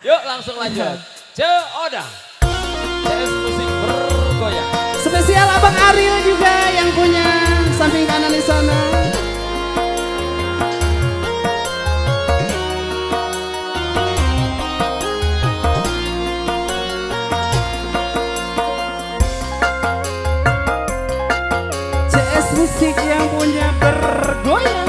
Yuk langsung lanjut. Oda. CS Musik Bergoyang. Spesial Abang Ariel juga yang punya samping kanan di sana. CS Musik yang punya Bergoyang.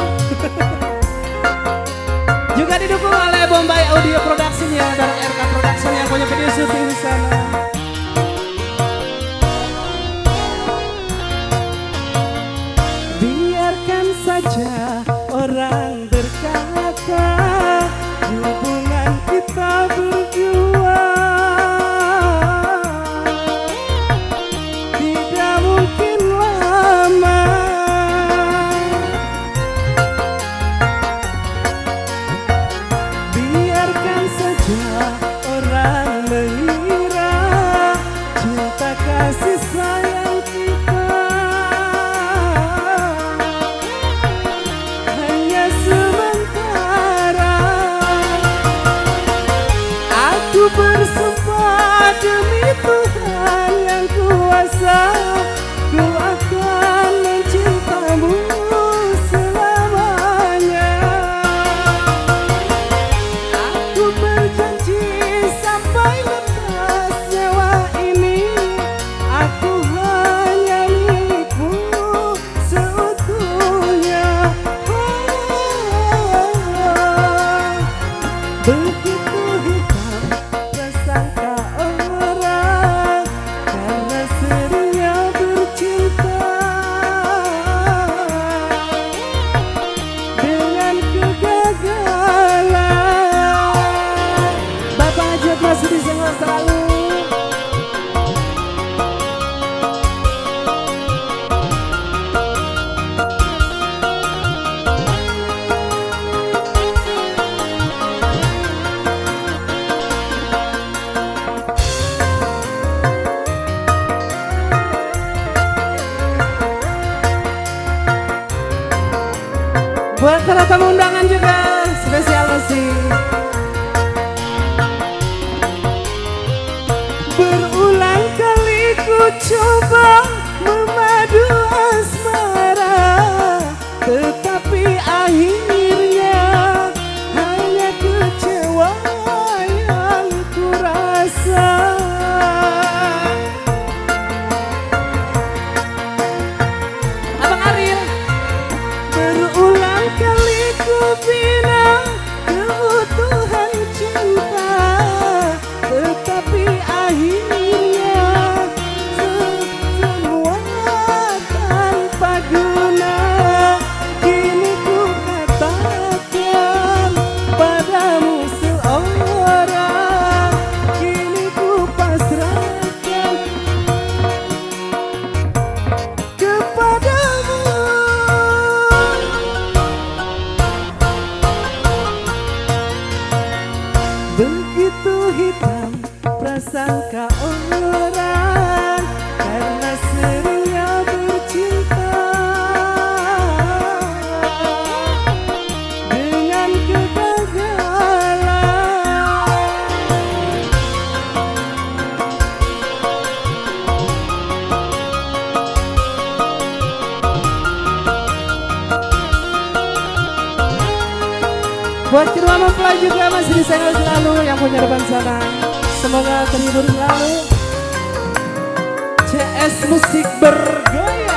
Juga didukung oleh Bombay Audio Production ya, dan RK Production yang punya video syuting di sana. Biarkan saja orang berkata hubungan kita berdua tidak mungkin lama. Biarkan saja orang mengira cinta kasih sayang kita hanya sementara. Aku bersumpah demi Tuhan yang kuasa, ku akan mencintamu selamanya. Aku berjanji sampai lepas nyawa ini, aku hanya milikmu seutuhnya. Begitu hitam prasangka orang karena seringnya bercinta dengan kegagalan. Bapak Hajat masih disenggol selalu. Buat para tamu undangan juga spesial musik. Berulang kali ku coba memadu asmara, tetapi akhirnya hanya kecewa yang ku rasa. Abang Ariel, berulang kali ku bina keutuhan cinta, tetapi akhirnya semua tanpa guna. Kini ku katakan padamu seorang, kini ku pasrahkan kepadamu. Begitu hitam prasangka orang karena seringnya bercinta dengan kegagalan. Buat kedua mempelai juga masih disenggol selalu yang punya depan sana. Semoga terhibur selalu. CS Musik Bergoyang.